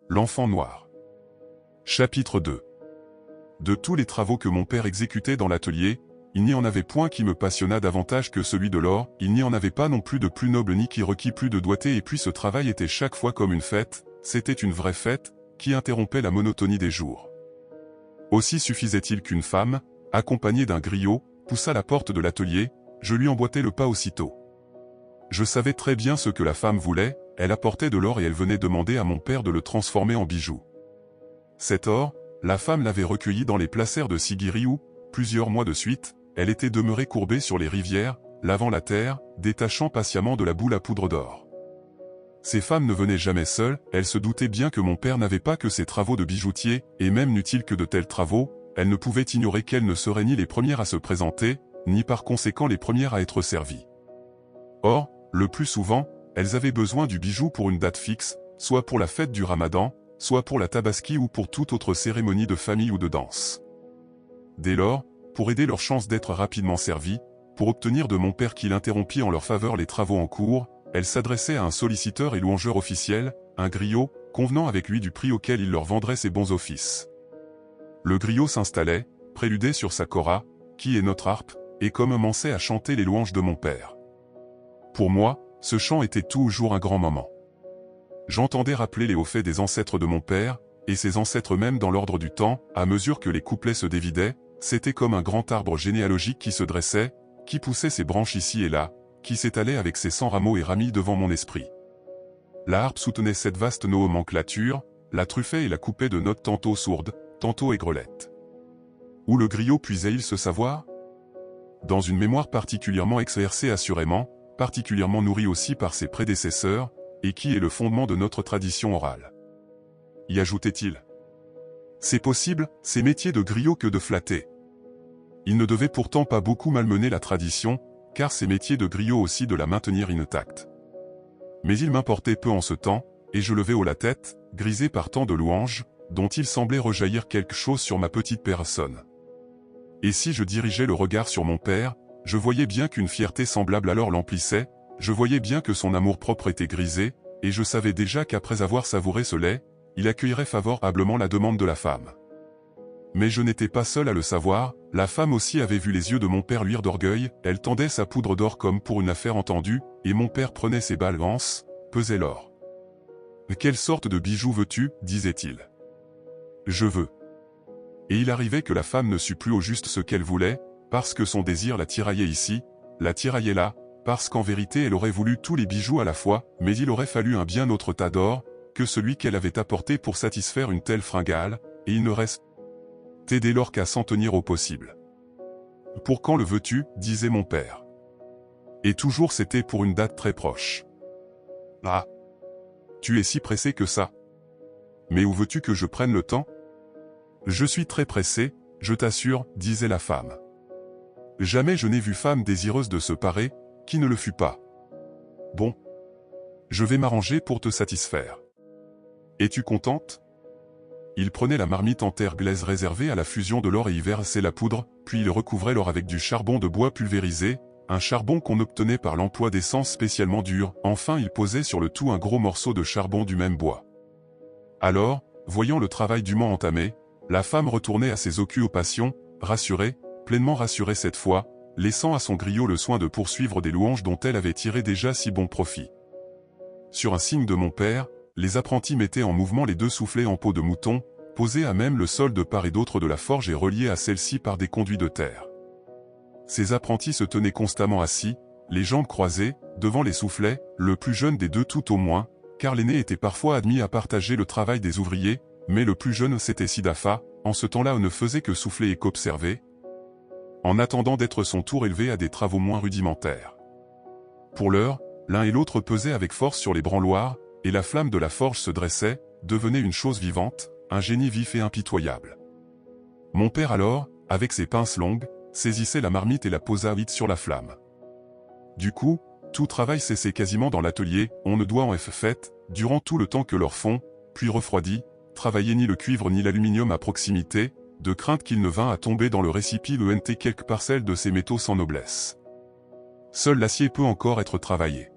L'enfant noir. Chapitre 2. De tous les travaux que mon père exécutait dans l'atelier, il n'y en avait point qui me passionnât davantage que celui de l'or, il n'y en avait pas non plus de plus noble ni qui requit plus de doigté et puis ce travail était chaque fois comme une fête, c'était une vraie fête, qui interrompait la monotonie des jours. Aussi suffisait-il qu'une femme, accompagnée d'un griot, poussât la porte de l'atelier, je lui emboîtais le pas aussitôt. Je savais très bien ce que la femme voulait, elle apportait de l'or et elle venait demander à mon père de le transformer en bijoux. Cet or, la femme l'avait recueilli dans les placers de Siguiri où, plusieurs mois de suite, elle était demeurée courbée sur les rivières, lavant la terre, détachant patiemment de la boule à poudre d'or. Ces femmes ne venaient jamais seules, elles se doutaient bien que mon père n'avait pas que ses travaux de bijoutier, et même n'eût-il que de tels travaux, elles ne pouvaient ignorer qu'elles ne seraient ni les premières à se présenter, ni par conséquent les premières à être servies. Or, le plus souvent, elles avaient besoin du bijou pour une date fixe, soit pour la fête du Ramadan, soit pour la tabaski ou pour toute autre cérémonie de famille ou de danse. Dès lors, pour aider leur chance d'être rapidement servies, pour obtenir de mon père qu'il interrompît en leur faveur les travaux en cours, elle s'adressait à un solliciteur et louangeur officiel, un griot, convenant avec lui du prix auquel il leur vendrait ses bons offices. Le griot s'installait, préludait sur sa kora, qui est notre harpe, et commençait à chanter les louanges de mon père. Pour moi, ce chant était toujours un grand moment. J'entendais rappeler les hauts faits des ancêtres de mon père, et ses ancêtres même dans l'ordre du temps, à mesure que les couplets se dévidaient, c'était comme un grand arbre généalogique qui se dressait, qui poussait ses branches ici et là, qui s'étalait avec ses 100 rameaux et ramilles devant mon esprit. La harpe soutenait cette vaste nomenclature, la truffait et la coupait de notes tantôt sourdes, tantôt aigrelettes. Où le griot puisait-il ce savoir? Dans une mémoire particulièrement exercée assurément, particulièrement nourrie aussi par ses prédécesseurs, et qui est le fondement de notre tradition orale. Y ajoutait-il. C'est possible, ces métiers de griot que de flatter. Il ne devait pourtant pas beaucoup malmener la tradition, car ces métiers de griot aussi de la maintenir intacte. Mais il m'importait peu en ce temps, et je levais haut la tête, grisé par tant de louanges, dont il semblait rejaillir quelque chose sur ma petite personne. Et si je dirigeais le regard sur mon père, je voyais bien qu'une fierté semblable alors l'emplissait, je voyais bien que son amour-propre était grisé, et je savais déjà qu'après avoir savouré ce lait, il accueillerait favorablement la demande de la femme. Mais je n'étais pas seul à le savoir, la femme aussi avait vu les yeux de mon père luire d'orgueil, elle tendait sa poudre d'or comme pour une affaire entendue, et mon père prenait ses balances, pesait l'or. « Quelle sorte de bijoux veux-tu » disait-il. « Je veux. » Et il arrivait que la femme ne sût plus au juste ce qu'elle voulait, parce que son désir la tiraillait ici, la tiraillait là, parce qu'en vérité elle aurait voulu tous les bijoux à la fois, mais il aurait fallu un bien autre tas d'or, que celui qu'elle avait apporté pour satisfaire une telle fringale, et il ne restait dès lors qu'à s'en tenir au possible. « Pour quand le veux-tu » disait mon père. Et toujours c'était pour une date très proche. « Ah ! Tu es si pressé que ça. Mais où veux-tu que je prenne le temps ?»« Je suis très pressé, je t'assure, » disait la femme. Jamais je n'ai vu femme désireuse de se parer, qui ne le fût pas. Bon. Je vais m'arranger pour te satisfaire. Es-tu contente? Il prenait la marmite en terre glaise réservée à la fusion de l'or et y versait la poudre, puis il recouvrait l'or avec du charbon de bois pulvérisé, un charbon qu'on obtenait par l'emploi d'essence spécialement dure, enfin il posait sur le tout un gros morceau de charbon du même bois. Alors, voyant le travail dûment entamé, la femme retournait à ses occupations, rassurée, pleinement rassurée cette fois, laissant à son griot le soin de poursuivre des louanges dont elle avait tiré déjà si bon profit. Sur un signe de mon père, les apprentis mettaient en mouvement les deux soufflets en peau de mouton, posés à même le sol de part et d'autre de la forge et reliés à celle-ci par des conduits de terre. Ces apprentis se tenaient constamment assis, les jambes croisées, devant les soufflets, le plus jeune des deux tout au moins, car l'aîné était parfois admis à partager le travail des ouvriers, mais le plus jeune c'était Sidafa, en ce temps-là on ne faisait que souffler et qu'observer, en attendant d'être son tour élevé à des travaux moins rudimentaires. Pour l'heure, l'un et l'autre pesaient avec force sur les branloirs, et la flamme de la forge se dressait, devenait une chose vivante, un génie vif et impitoyable. Mon père alors, avec ses pinces longues, saisissait la marmite et la posa vite sur la flamme. Du coup, tout travail cessait quasiment dans l'atelier, on ne doit en être fait, durant tout le temps que l'or fond, puis refroidi, travailler ni le cuivre ni l'aluminium à proximité, de crainte qu'il ne vînt à tomber dans le récipient quelques parcelles de ces métaux sans noblesse. Seul l'acier peut encore être travaillé.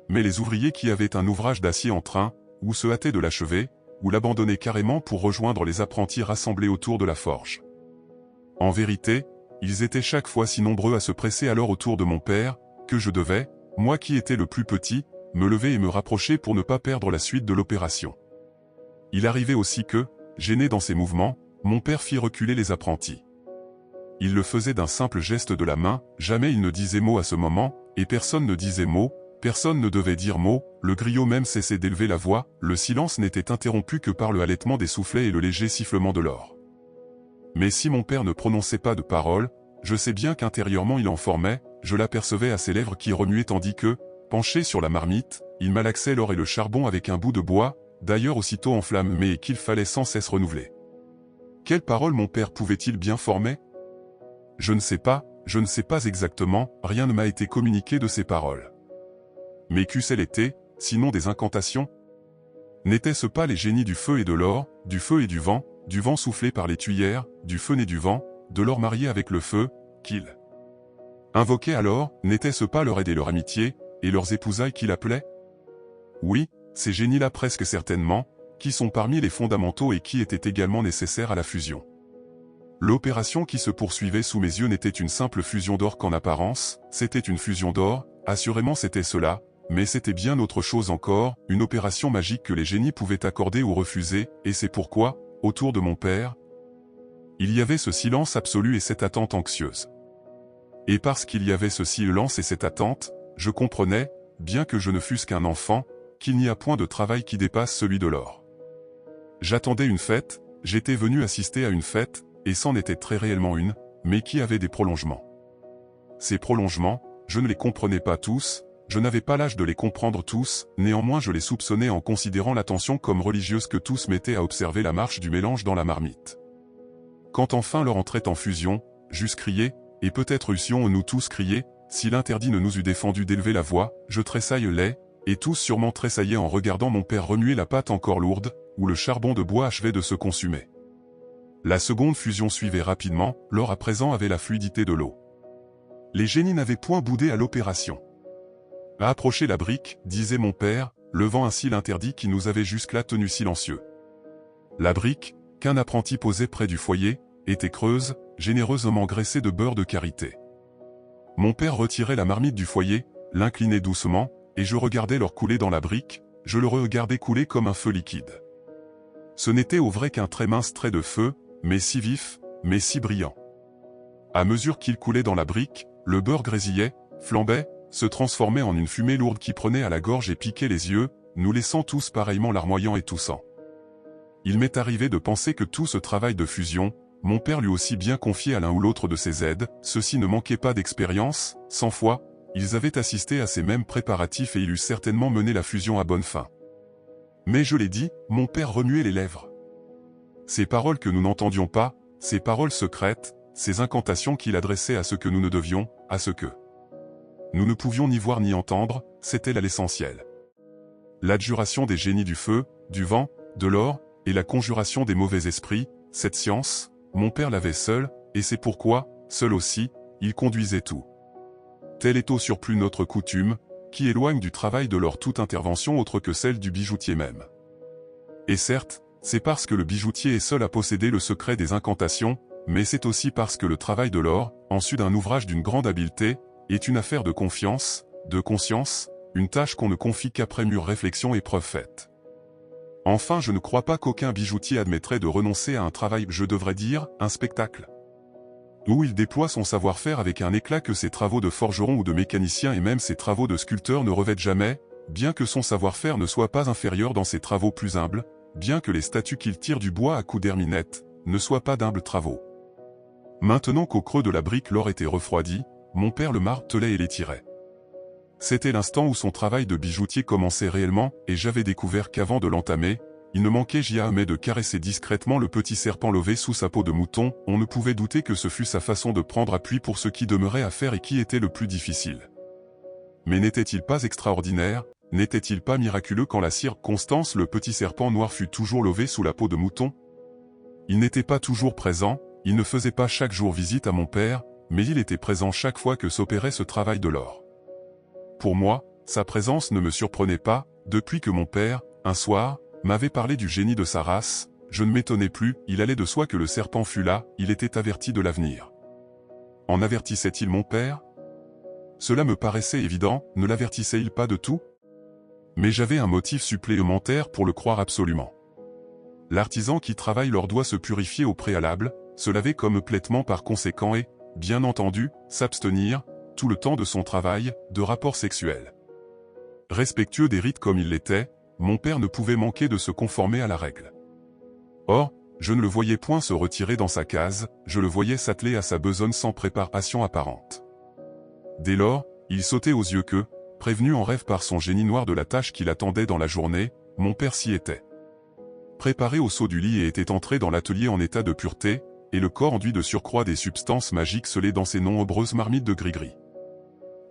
Mais les ouvriers qui avaient un ouvrage d'acier en train, ou se hâtaient de l'achever, ou l'abandonner carrément pour rejoindre les apprentis rassemblés autour de la forge. En vérité, ils étaient chaque fois si nombreux à se presser alors autour de mon père, que je devais, moi qui étais le plus petit, me lever et me rapprocher pour ne pas perdre la suite de l'opération. Il arrivait aussi que, gêné dans ses mouvements, mon père fit reculer les apprentis. Il le faisait d'un simple geste de la main, jamais il ne disait mot à ce moment, et personne ne disait mot, personne ne devait dire mot, le griot même cessait d'élever la voix, le silence n'était interrompu que par le halètement des soufflets et le léger sifflement de l'or. Mais si mon père ne prononçait pas de parole, je sais bien qu'intérieurement il en formait, je l'apercevais à ses lèvres qui remuaient tandis que, penché sur la marmite, il malaxait l'or et le charbon avec un bout de bois, d'ailleurs aussitôt en flamme mais qu'il fallait sans cesse renouveler. Quelle parole mon père pouvait-il bien former? Je ne sais pas exactement, rien ne m'a été communiqué de ces paroles. Mais qu'eussent-elles été, sinon des incantations? N'étaient-ce pas les génies du feu et de l'or, du feu et du vent soufflé par les tuyères, du feu né du vent, de l'or marié avec le feu, qu'ils invoquaient alors, n'était-ce pas leur aide et leur amitié, et leurs épousailles qu'il appelait? Oui, ces génies-là presque certainement, qui sont parmi les fondamentaux et qui étaient également nécessaires à la fusion. L'opération qui se poursuivait sous mes yeux n'était une simple fusion d'or qu'en apparence, c'était une fusion d'or, assurément c'était cela, mais c'était bien autre chose encore, une opération magique que les génies pouvaient accorder ou refuser, et c'est pourquoi, autour de mon père, il y avait ce silence absolu et cette attente anxieuse. Et parce qu'il y avait ce silence et cette attente, je comprenais, bien que je ne fusse qu'un enfant, qu'il n'y a point de travail qui dépasse celui de l'or. J'attendais une fête, j'étais venu assister à une fête, et c'en était très réellement une, mais qui avait des prolongements. Ces prolongements, je ne les comprenais pas tous, je n'avais pas l'âge de les comprendre tous, néanmoins je les soupçonnais en considérant l'attention comme religieuse que tous mettaient à observer la marche du mélange dans la marmite. Quand enfin l'or entrait en fusion, j'eusse crié, et peut-être eussions-nous tous crié, si l'interdit ne nous eût défendu d'élever la voix, je tressaillais, et tous sûrement tressaillaient en regardant mon père remuer la pâte encore lourde, où le charbon de bois achevait de se consumer. La seconde fusion suivait rapidement, l'or à présent avait la fluidité de l'eau. Les génies n'avaient point boudé à l'opération. À approcher la brique, disait mon père, levant ainsi l'interdit qui nous avait jusque-là tenus silencieux. La brique, qu'un apprenti posait près du foyer, était creuse, généreusement graissée de beurre de karité. Mon père retirait la marmite du foyer, l'inclinait doucement, et je regardais l'or couler dans la brique, je le regardais couler comme un feu liquide. Ce n'était au vrai qu'un très mince trait de feu, mais si vif, mais si brillant. À mesure qu'il coulait dans la brique, le beurre grésillait, flambait, se transformait en une fumée lourde qui prenait à la gorge et piquait les yeux, nous laissant tous pareillement larmoyants et toussant. Il m'est arrivé de penser que tout ce travail de fusion, mon père lui aussi bien confié à l'un ou l'autre de ses aides, ceux-ci ne manquaient pas d'expérience, 100 fois, ils avaient assisté à ces mêmes préparatifs et il eût certainement mené la fusion à bonne fin. Mais je l'ai dit, mon père remuait les lèvres. Ces paroles que nous n'entendions pas, ces paroles secrètes, ces incantations qu'il adressait à ce que nous ne devions, à ce que nous ne pouvions ni voir ni entendre, c'était là l'essentiel. L'adjuration des génies du feu, du vent, de l'or, et la conjuration des mauvais esprits, cette science, mon père l'avait seul, et c'est pourquoi, seul aussi, il conduisait tout. Telle est au surplus notre coutume, qui éloigne du travail de l'or toute intervention autre que celle du bijoutier même. Et certes, c'est parce que le bijoutier est seul à posséder le secret des incantations, mais c'est aussi parce que le travail de l'or, en sus d'un ouvrage d'une grande habileté, est une affaire de confiance, de conscience, une tâche qu'on ne confie qu'après mûre réflexion et preuve faite. Enfin je ne crois pas qu'aucun bijoutier admettrait de renoncer à un travail, je devrais dire, un spectacle, où il déploie son savoir-faire avec un éclat que ses travaux de forgeron ou de mécanicien et même ses travaux de sculpteur ne revêtent jamais, bien que son savoir-faire ne soit pas inférieur dans ses travaux plus humbles, bien que les statues qu'il tire du bois à coups d'herminette ne soient pas d'humbles travaux. Maintenant qu'au creux de la brique l'or était refroidi, mon père le martelait et l'étirait. C'était l'instant où son travail de bijoutier commençait réellement, et j'avais découvert qu'avant de l'entamer, il ne manquait jamais de caresser discrètement le petit serpent lové sous sa peau de mouton, on ne pouvait douter que ce fût sa façon de prendre appui pour ce qui demeurait à faire et qui était le plus difficile. Mais n'était-il pas extraordinaire, n'était-il pas miraculeux quand la circonstance le petit serpent noir fut toujours lové sous la peau de mouton? Il n'était pas toujours présent, il ne faisait pas chaque jour visite à mon père, mais il était présent chaque fois que s'opérait ce travail de l'or. Pour moi, sa présence ne me surprenait pas, depuis que mon père, un soir, m'avait parlé du génie de sa race, je ne m'étonnais plus, il allait de soi que le serpent fût là, il était averti de l'avenir. En avertissait-il mon père? Cela me paraissait évident, ne l'avertissait-il pas de tout? Mais j'avais un motif supplémentaire pour le croire absolument. L'artisan qui travaille leur doit se purifier au préalable, se laver comme complètement par conséquent et, bien entendu, s'abstenir, tout le temps de son travail, de rapports sexuels. Respectueux des rites comme il l'était, mon père ne pouvait manquer de se conformer à la règle. Or, je ne le voyais point se retirer dans sa case, je le voyais s'atteler à sa besogne sans préparation apparente. Dès lors, il sautait aux yeux que, prévenu en rêve par son génie noir de la tâche qui l'attendait dans la journée, mon père s'y était préparé au saut du lit et était entré dans l'atelier en état de pureté, et le corps enduit de surcroît des substances magiques scellées dans ses nombreuses marmites de gris-gris.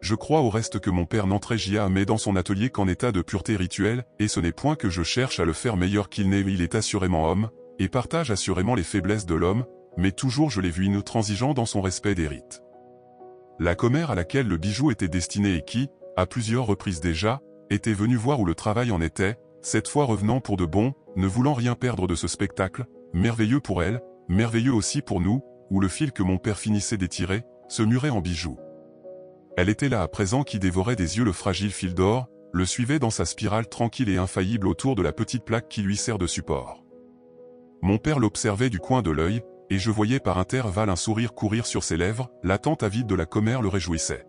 Je crois au reste que mon père n'entrait jamais dans son atelier qu'en état de pureté rituelle, et ce n'est point que je cherche à le faire meilleur qu'il n'est, il est assurément homme, et partage assurément les faiblesses de l'homme, mais toujours je l'ai vu intransigeant dans son respect des rites. La commère à laquelle le bijou était destiné et qui, à plusieurs reprises déjà, était venue voir où le travail en était, cette fois revenant pour de bon, ne voulant rien perdre de ce spectacle, merveilleux pour elle, merveilleux aussi pour nous, où le fil que mon père finissait d'étirer, se murait en bijoux. Elle était là à présent qui dévorait des yeux le fragile fil d'or, le suivait dans sa spirale tranquille et infaillible autour de la petite plaque qui lui sert de support. Mon père l'observait du coin de l'œil, et je voyais par intervalles un sourire courir sur ses lèvres, l'attente avide de la commère le réjouissait.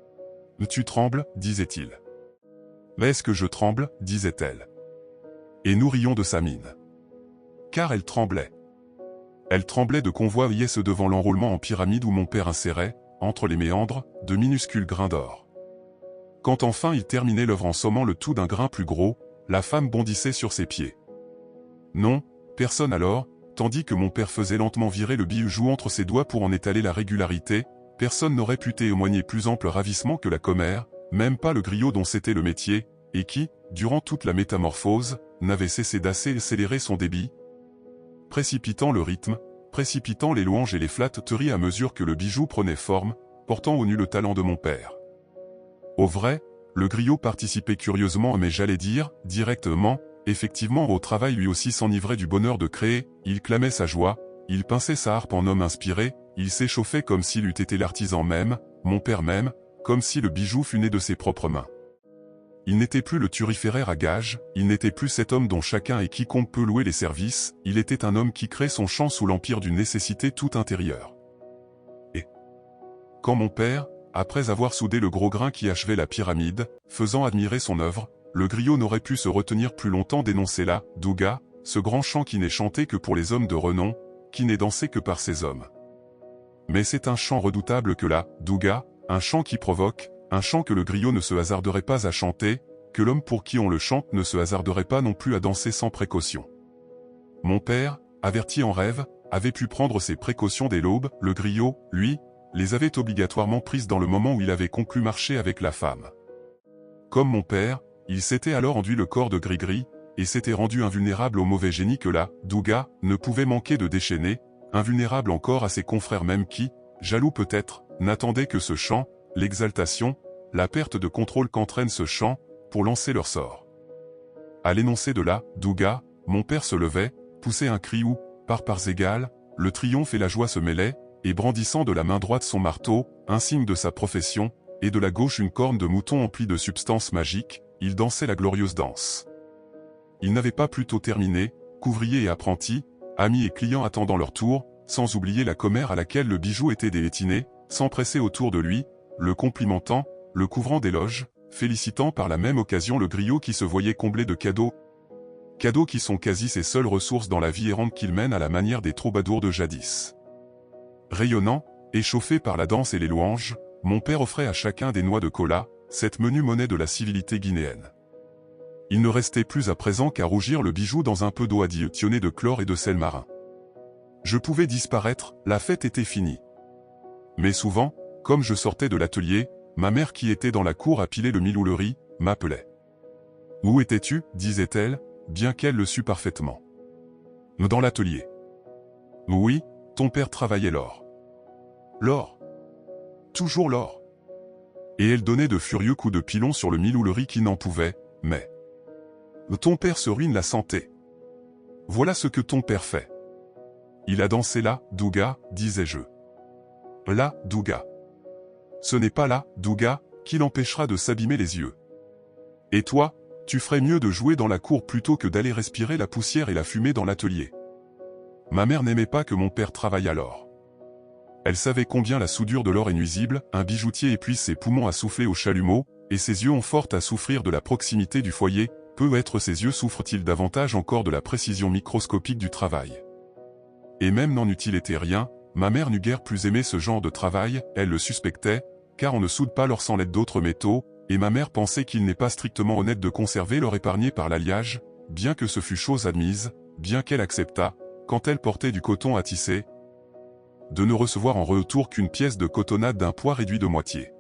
« Tu trembles » disait-il. « Mais est-ce que je tremble » disait-elle. Et nous rions de sa mine. Car elle tremblait. Elle tremblait de convoyer-ce devant l'enroulement en pyramide où mon père insérait, entre les méandres, de minuscules grains d'or. Quand enfin il terminait l'œuvre en sommant le tout d'un grain plus gros, la femme bondissait sur ses pieds. Non, personne alors, tandis que mon père faisait lentement virer le bijou entre ses doigts pour en étaler la régularité, personne n'aurait pu témoigner plus ample ravissement que la commère, même pas le griot dont c'était le métier, et qui, durant toute la métamorphose, n'avait cessé d'accélérer son débit, précipitant le rythme, précipitant les louanges et les flatteries à mesure que le bijou prenait forme, portant au nu le talent de mon père. Au vrai, le griot participait curieusement, mais j'allais dire, directement, effectivement au travail, lui aussi s'enivrait du bonheur de créer, il clamait sa joie, il pinçait sa harpe en homme inspiré, il s'échauffait comme s'il eût été l'artisan même, mon père même, comme si le bijou fût né de ses propres mains. Il n'était plus le turiféraire à gages, il n'était plus cet homme dont chacun et quiconque peut louer les services, il était un homme qui crée son champ sous l'empire d'une nécessité toute intérieure. Et quand mon père, après avoir soudé le gros grain qui achevait la pyramide, faisant admirer son œuvre, le griot n'aurait pu se retenir plus longtemps d'énoncer là, Douga, ce grand chant qui n'est chanté que pour les hommes de renom, qui n'est dansé que par ces hommes. Mais c'est un chant redoutable que là, Douga, un chant qui provoque, un chant que le griot ne se hasarderait pas à chanter, que l'homme pour qui on le chante ne se hasarderait pas non plus à danser sans précaution. Mon père, averti en rêve, avait pu prendre ses précautions dès l'aube, le griot, lui, les avait obligatoirement prises dans le moment où il avait conclu marcher avec la femme. Comme mon père, il s'était alors enduit le corps de gris-gris, et s'était rendu invulnérable au mauvais génie que là, Douga, ne pouvait manquer de déchaîner, invulnérable encore à ses confrères même qui, jaloux peut-être, n'attendaient que ce chant, l'exaltation, la perte de contrôle qu'entraîne ce chant, pour lancer leur sort. À l'énoncé de là, Douga, mon père se levait, poussait un cri où, par parts égales, le triomphe et la joie se mêlaient, et brandissant de la main droite son marteau, un signe de sa profession, et de la gauche une corne de mouton emplie de substances magiques, il dansait la glorieuse danse. Il n'avait pas plus tôt terminé, qu'ouvriers et apprentis, amis et clients attendant leur tour, sans oublier la commère à laquelle le bijou était détiné, s'empressaient autour de lui, le complimentant, le couvrant d'éloges, félicitant par la même occasion le griot qui se voyait comblé de cadeaux. Cadeaux qui sont quasi ses seules ressources dans la vie errante qu'il mène à la manière des troubadours de jadis. Rayonnant, échauffé par la danse et les louanges, mon père offrait à chacun des noix de cola, cette menue monnaie de la civilité guinéenne. Il ne restait plus à présent qu'à rougir le bijou dans un peu d'eau additionnée de chlore et de sel marin. Je pouvais disparaître, la fête était finie. Mais souvent, comme je sortais de l'atelier, ma mère qui était dans la cour à piler le mil ou le riz, m'appelait. « Où étais-tu » disait-elle, bien qu'elle le sût parfaitement. « Dans l'atelier. »« Oui, ton père travaillait l'or. »« L'or. Toujours l'or. » Et elle donnait de furieux coups de pilon sur le mil ou le riz qui n'en pouvait, mais... « Ton père se ruine la santé. » Voilà ce que ton père fait. Il a dansé là, Douga, disais-je. Là, Douga. Ce n'est pas là, Douga, qui l'empêchera de s'abîmer les yeux. Et toi, tu ferais mieux de jouer dans la cour plutôt que d'aller respirer la poussière et la fumée dans l'atelier. Ma mère n'aimait pas que mon père travaille à l'or. Elle savait combien la soudure de l'or est nuisible, un bijoutier épuise ses poumons à souffler au chalumeau, et ses yeux ont fort à souffrir de la proximité du foyer, peut-être ses yeux souffrent-ils davantage encore de la précision microscopique du travail. Et même n'en eût-il été rien, ma mère n'eût guère plus aimé ce genre de travail, elle le suspectait, car on ne soude pas l'or sans l'aide d'autres métaux, et ma mère pensait qu'il n'est pas strictement honnête de conserver l'or épargné par l'alliage, bien que ce fût chose admise, bien qu'elle acceptât, quand elle portait du coton à tisser, de ne recevoir en retour qu'une pièce de cotonnade d'un poids réduit de moitié.